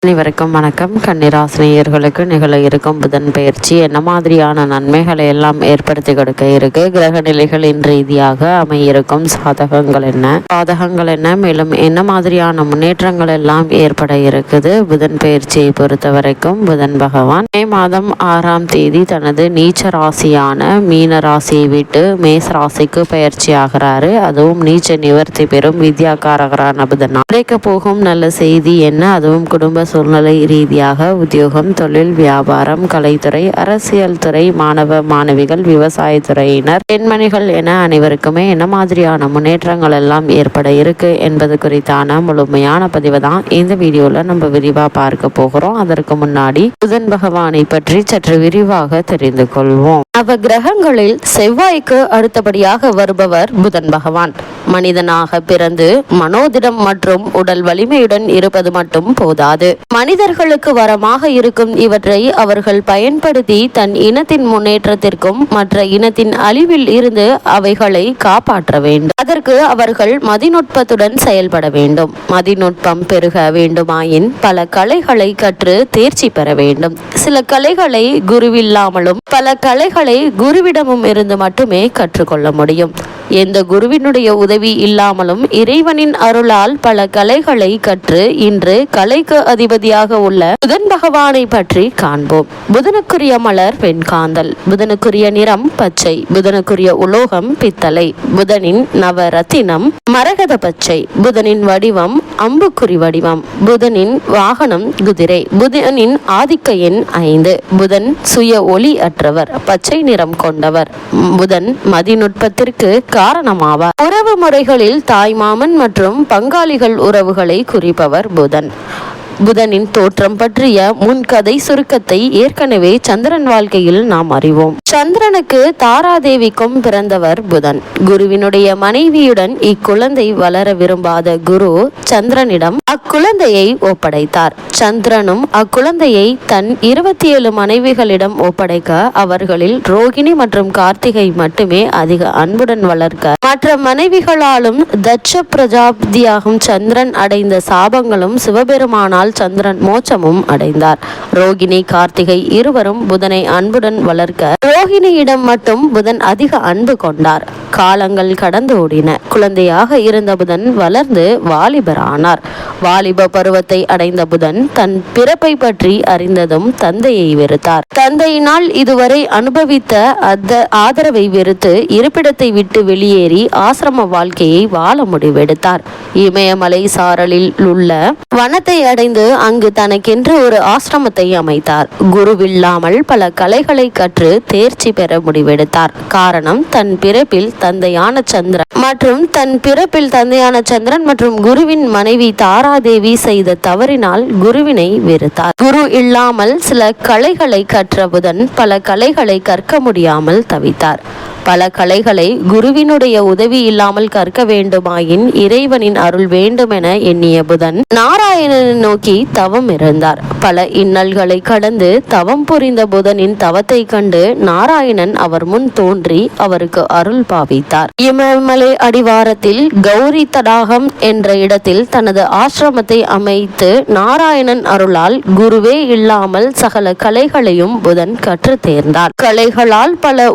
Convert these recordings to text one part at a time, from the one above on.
அனைவருக்கும் வணக்கம். கன்னிராசினியர்களுக்கு நிகழ இருக்கும் புதன் பயிற்சி என்ன மாதிரியான நன்மைகளை எல்லாம் ஏற்படுத்தி கொடுக்க இருக்கு, கிரக நிலைகளின் ரீதியாக அமையிருக்கும் சாதகங்கள் என்ன, பாதகங்கள் என்ன, மேலும் என்ன மாதிரியான முன்னேற்றங்கள் எல்லாம் ஏற்பட இருக்குது. புதன் பயிற்சியை பொறுத்த வரைக்கும் புதன் பகவான் மே மாதம் 6ஆம் தேதி தனது நீச்ச ராசியான மீன ராசியை விட்டு மேச ராசிக்கு பயிற்சி ஆகிறாரு. அதுவும் நீச்ச நிவர்த்தி பெறும் வித்யாகாரகரான புதன் கிடைக்க போகும் நல்ல செய்தி என்ன, அதுவும் குடும்ப சூழ்நிலை ரீதியாக உத்தியோகம், தொழில், வியாபாரம், கலைத்துறை, அரசியல் துறை, மாணவ மாணவிகள், விவசாயத்துறையினர், பெண்மணிகள் என அனைவருக்குமே என்ன மாதிரியான முன்னேற்றங்கள் எல்லாம் ஏற்பட இருக்கு என்பது குறித்தான முழுமையான பதிவு தான் இந்த வீடியோல நம்ம விரிவா பார்க்க போகிறோம். அதற்கு முன்னாடி புதன் பகவானை பற்றி சற்று விரிவாக தெரிந்து கொள்வோம். நவ கிரகங்களில் செவ்வாய்க்கு அடுத்தபடியாக வருபவர் புதன் பகவான். மனிதனாக பிறந்து மனோதிடம் மற்றும் உடல் வலிமையுடன் இருப்பது மட்டும் போதாது, மனிதர்களுக்கு வரமாக இருக்கும் இவற்றை அவர்கள் பயன்படுத்தி தன் இனத்தின் முன்னேற்றத்திற்கும் மற்ற இனத்தின் அழிவில் இருந்து அவைகளை காப்பாற்ற வேண்டும். அதற்கு அவர்கள் மதிநுட்பத்துடன் செயல்பட வேண்டும். மதிநுட்பம் பெருக வேண்டுமாயின் பல கலைகளை கற்று தேர்ச்சி பெற வேண்டும். சில கலைகளை குருவில்லாமலும் பல கலைகளை குருவிடமும் இருந்து மட்டுமே கற்றுக்கொள்ள முடியும். எந்த குருவினுடைய உதவி இல்லாமலும் இறைவனின் அருளால் பல கலைகளை கற்று இன்று கலைக்கு அதிபதியாக உள்ள புதன் பகவானை பற்றி காண்போம். புதனுக்குரிய மலர் வெண்காந்தல், புதனுக்குரிய நிறம் பச்சை, புதனுக்குரிய உலோகம் பித்தளை, புதனின் நவரத்தினம் மரகத பச்சை, புதனின் வடிவம் அம்புக்குறி வடிவம், புதனின் வாகனம் குதிரை, புதனின் ஆதிக்க எண் 5, புதன் சுய ஒளி அற்றவர், பச்சை நிறம் கொண்டவர், புதன் மதிநுட்பத்திற்கு காரணமாவார். உறவு முறைகளில் தாய்மாமன் மற்றும் பங்காளிகள் உறவுகளை குறிப்பவர் புதன். புதனின் தோற்றம் பற்றிய முன்கதை சுருக்கத்தை ஏற்கனவே சந்திரன் வாழ்க்கையில் நாம் அறிவோம். சந்திரனுக்கு தாராதேவிக்கும் பிறந்தவர் புதன். குருவினுடைய மனைவியுடன் இக்குழந்தை வளர விரும்பாத குரு சந்திரனிடம் அக்குழந்தையை ஒப்படைத்தார். சந்திரனும் அக்குழந்தையை தன் 27 மனைவிகளிடம் ஒப்படைக்க அவர்களில் ரோகிணி மற்றும் கார்த்திகை மட்டுமே அதிக அன்புடன் வளர்க்க மற்ற மனைவிகளாலும் தட்ச பிரஜாபதியாகும் சந்திரன் அடைந்த சாபங்களும் சிவபெருமானால் சந்திரன் மோட்சமும் அடைந்தார். ரோகிணி கார்த்திகை இருவரும் புதனை அன்புடன் வளர்க்க ரோகிணியிடம் மட்டும் புதன் அதிக அன்பு கொண்டார். காலங்கள் கடந்து ஓடின. குழந்தையாக இருந்த புதன் வளர்ந்து வாலிபரானார். வாலிப பருவத்தை அடைந்த புதன் தன் பிறப்பை பற்றி அறிந்ததும் தந்தையை வெறுத்தார். தந்தையினால் இதுவரை அனுபவித்த ஆதரவை வெறுத்து இருப்பிடத்தை விட்டு வெளியேறி ஆசிரம வாழ்க்கையை வாழ முடிவெடுத்தார். இமயமலை சாரலில் உள்ள வனத்தை அடைந்து அங்கு தனக்கென்று ஒரு ஆசிரமத்தை அமைத்தார். குருவில்லாமல் பல கலைகளை கற்று தேர்ச்சி பெற முடிவெடுத்தார். காரணம், தன் பிறப்பில் தந்தையான சந்திரன் மற்றும் குருவின் மனைவி தாராதேவி செய்த தவறினால் குருவினை வெறுத்தார். குரு இல்லாமல் சில கலைகளை கற்ற புதன் பல கலைகளை கற்க முடியாமல் தவித்தார். பல கலைகளை குருவினுடைய உதவி இல்லாமல் கற்க வேண்டுமாயின் இறைவனின் அருள் வேண்டுமென எண்ணிய புதன் நாராயணனை நோக்கி தவம் இருந்தார். பல இன்னல்களை கடந்து தவம் புரிந்த புதனின் தவத்தை கண்டு நாராயணன் அவர் முன் தோன்றி அவருக்கு அருள் பாவித்தார். இமயமலை அடிவாரத்தில் கௌரி தடாகம் என்ற இடத்தில் தனது ஆசிரமத்தை அமைத்து நாராயணன் அருளால் குருவே இல்லாமல் சகல கலைகளையும் புதன் கற்று தேர்ந்தார். கலைகளால் பல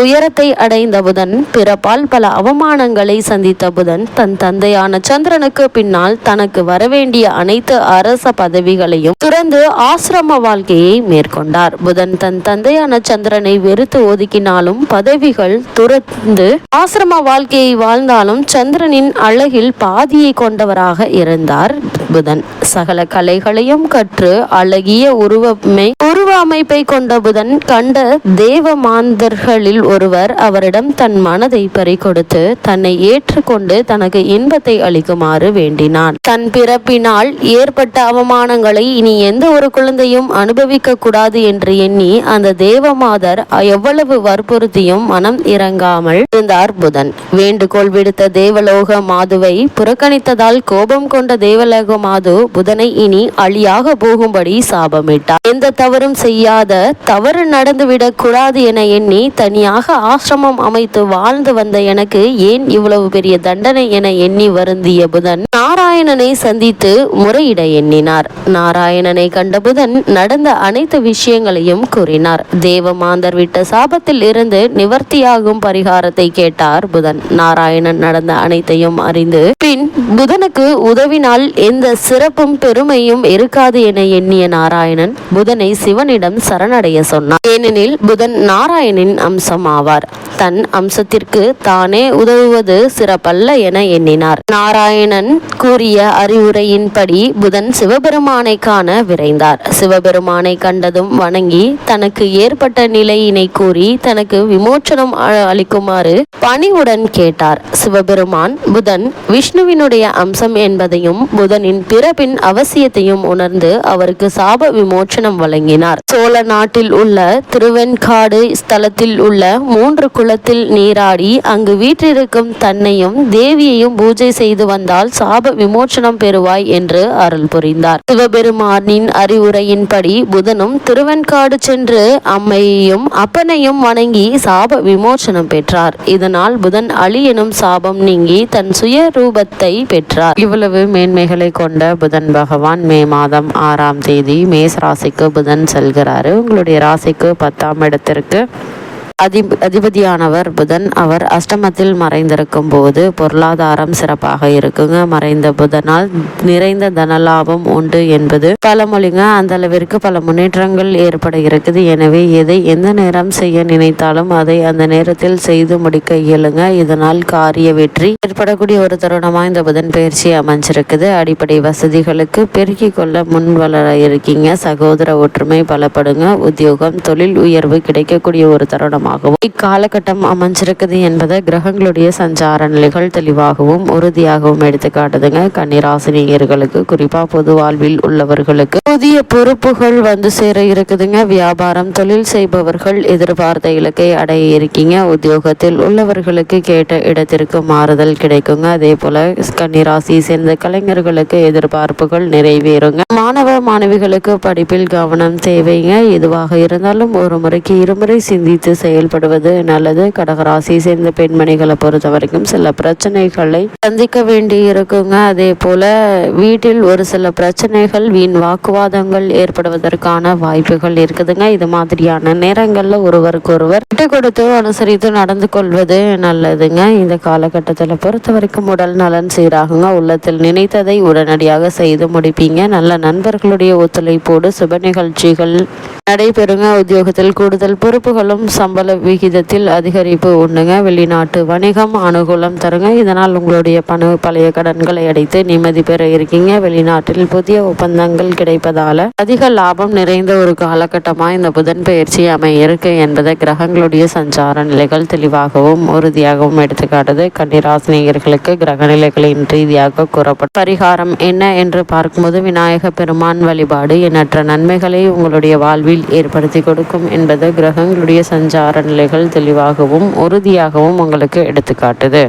உயரத்தை அடைந்த புதன் பிறப்பால் பல அவமானங்களை சந்தித்த புதன் தன் தந்தையான சந்திரனுக்கு பின்னால் தனக்கு வரவேண்டிய அனைத்து அரச பதவிகளையும் துறந்து ஆசிரம வாழ்க்கையை மேற்கொண்டார். புதன் தன் தந்தையான சந்திரனை வெறுத்து ஒதுக்கினாலும் பதவிகள் துறந்து ஆசிரம வாழ்க்கையை வாழ்ந்தாலும் சந்திரனின் அழகில் பாதியை கொண்டவராக இருந்தார் புதன். சகல கலைகளையும் கற்று அழகிய உருவ அமைப்பை கொண்ட புதன் கண்ட தேவ மாந்தர்களில் ஒருவர் அவரிடம் தன் மனதை பறிகொடுத்து தன்னை ஏற்றுக்கொண்டு தனக்கு இன்பத்தை அளிக்குமாறு வேண்டினான். தன் பிறப்பினால் ஏற்பட்ட அவமானங்களை இனி எந்த ஒரு குழந்தையும் அனுபவிக்க கூடாது என்று எண்ணி அந்த தேவமாதர் எவ்வளவு வற்புறுத்தியும் மனம் இறங்காமல் இருந்தார் புதன். வேண்டுகோள் விடுத்த தேவலோக மாதுவை புறக்கணித்ததால் கோபம் கொண்ட தேவலோக மாது புதனை இனி அழியாக போகும்படி சாபமிட்டார். எந்த தவறும் செய்யாத, தவறு நடந்துவிடக் கூடாது என எண்ணி தனியாக ஆசிரமம் அமைத்து வாழ்ந்து வந்த எனக்கு ஏன் இவ்வளவு பெரிய தண்டனை என எண்ணி வருந்திய புதன் நாராயணனை சந்தித்து முறையிட எண்ணினார். நாராயணனை கண்ட புதன் நடந்த அனைத்து விஷயங்களையும் கூறினார். தேவமாந்தர் விட்ட சாபத்தில் இருந்து நிவர்த்தியாகும் பரிகாரத்தை கேட்டார் புதன். நாராயணன் நடந்த அனைத்தையும் அறிந்து பின் புதனுக்கு உதவினால் எந்த சிறப்பும் பெருமையும் இருக்காது என எண்ணிய நாராயணன் புதனை சிவனிடம் சரணடைய சொன்னார். ஏனெனில் புதன் நாராயணின் அம்சம் ஆவார். தன் அம்சத்திற்கு தானே உதவுவது சிறப்பல்ல என எண்ணினார். நாராயணன் கூறிய அறிவுரையின்படி புதன் சிவபெருமானை காண விரைந்தார். சிவபெருமானை கண்டதும் வணங்கி தனக்கு ஏற்பட்ட நிலையினை கூறி தனக்கு விமோச்சனம் அளிக்குமாறு பணிவுடன் கேட்டார். சிவபெருமான் புதன் விஷ்ணுவினுடைய அம்சம் என்பதையும் புதனின் பிறப்பின் அவசியத்தையும் உணர்ந்து அவருக்கு சாப விமோச்சனம் வழங்கினார். சோழ நாட்டில் உள்ள திருவெண்காடு ஸ்தலத்தில் உள்ள 3 குளத்தில் நீராடி அங்கு வீற்றிருக்கும் தன்னையும் தேவியையும் பூஜை செய்து வந்தால் சாப விமோச்சனம் பெறுவாய் என்று அருள் புரிந்தார். சிவபெருமானின் அறிவுரையின்படி புதனும் திருவெண்காடு சென்று அம்மையையும் அப்பனையும் வணங்கி சாப விமோச்சனம் பெற்றார். இதனால் புதன் அழி எனும் சாபம் நீங்கி தன் சுய ரூபத்தை பெற்றார். இவ்வளவு மேன்மைகளை கொண்ட புதன் பகவான் மே மாதம் 6ஆம் தேதி மேஷ ராசிக்கு புதன் செல்கிறாரு. உங்களுடைய ராசிக்கு 10ஆம் இடத்திற்கு அதிபதியானவர் புதன். அவர் அஷ்டமத்தில் மறைந்திருக்கும் போது பொருளாதாரம் சிறப்பாக இருக்குங்க. மறைந்த புதனால் நிறைந்த தனலாபம் உண்டு என்பது பழமொழிங்க. அந்த அளவிற்கு பல முன்னேற்றங்கள் ஏற்பட இருக்குது. எனவே எதை எந்த நேரம் செய்ய நினைத்தாலும் அதை அந்த நேரத்தில் செய்து முடிக்க இயலுங்க. இதனால் காரிய வெற்றி ஏற்படக்கூடிய ஒரு தருணமா இந்த புதன் பயிற்சி அமைஞ்சிருக்குது. அடிப்படை வசதிகளுக்கு பெருக்கிக் கொள்ள முன் வளர இருக்கீங்க. சகோதர ஒற்றுமை பலப்படுங்க. உத்தியோகம் தொழில் உயர்வு கிடைக்கக்கூடிய ஒரு தருணமா இக்காலகட்டம் அமைஞ்சிருக்குது என்பதை கிரகங்களுடைய சஞ்சார நிலைகள் தெளிவாகவும் உறுதியாகவும் எடுத்து காட்டுதுங்க. கன்னிராசினியர்களுக்கு குறிப்பா பொது வாழ்வில் உள்ளவர்களுக்கு புதிய பொறுப்புகள் வந்து சேர இருக்குதுங்க. வியாபாரம் தொழில் செய்பவர்கள் எதிர்பார்த்த இலக்கை அடைய இருக்கீங்க. உத்தியோகத்தில் உள்ளவர்களுக்கு கேட்ட இடத்திற்கு மாறுதல் கிடைக்குங்க. அதே போல கன்னிராசியை சேர்ந்த கலைஞர்களுக்கு எதிர்பார்ப்புகள் நிறைவேறுங்க. மாணவ மாணவிகளுக்கு படிப்பில் கவனம் தேவைங்க. எதுவாக இருந்தாலும் ஒரு முறைக்கு இருமுறை சிந்தித்து செயல்படுவது நல்லது. கடகராசியை சேர்ந்த பெண்மணிகளை பொறுத்த வரைக்கும் சில பிரச்சனைகளை சந்திக்க வேண்டி இருக்குங்க. அதே போல வீட்டில் ஒரு சில பிரச்சனைகள் வீண் வாக்குவாதங்கள் ஏற்படுவதற்கான வாய்ப்புகள் இருக்குதுங்க. இது மாதிரியான நேரங்கள்ல ஒருவருக்கு ஒருவர் விட்டு கொடுத்து அனுசரித்து நடந்து கொள்வது நல்லதுங்க. இந்த காலகட்டத்தில் பொறுத்த வரைக்கும் உடல் நலன் சீராகுங்க. உள்ளத்தில் நினைத்ததை உடனடியாக செய்து முடிப்பீங்க. நல்ல நண்பர்களுடைய ஒத்துழைப்போடு சுப நிகழ்ச்சிகள் நடைபெறுங்க. உத்தியோகத்தில் கூடுதல் பொறுப்புகளும் சம்பள விகிதத்தில் அதிகரிப்பு உண்டுங்க. வெளிநாட்டு வணிகம் அனுகூலம் தருங்க. இதனால் உங்களுடைய பழைய கடன்களை அடைத்து நிம்மதி பெற இருக்கீங்க. வெளிநாட்டில் புதிய ஒப்பந்தங்கள் கிடைப்பதால அதிக லாபம் நிறைந்த ஒரு காலகட்டமா இந்த புதன் பயிற்சி அமைய இருக்கு என்பதை கிரகங்களுடைய சஞ்சார நிலைகள் தெளிவாகவும் உறுதியாகவும் எடுத்துக்காட்டுது. கன்னிராசினியர்களுக்கு கிரக நிலைகளின் ரீதியாக கூறப்படும் பரிகாரம் என்ன என்று பார்க்கும்போது விநாயக பெருமான் வழிபாடு எண்ணற்ற நன்மைகளை உங்களுடைய வாழ்வில் ஏற்படுத்தி கொடுக்கும் என்பது கிரகங்களுடைய சஞ்சார நிலைகள் தெளிவாகவும் உறுதியாகவும் உங்களுக்கு எடுத்துக்காட்டுது.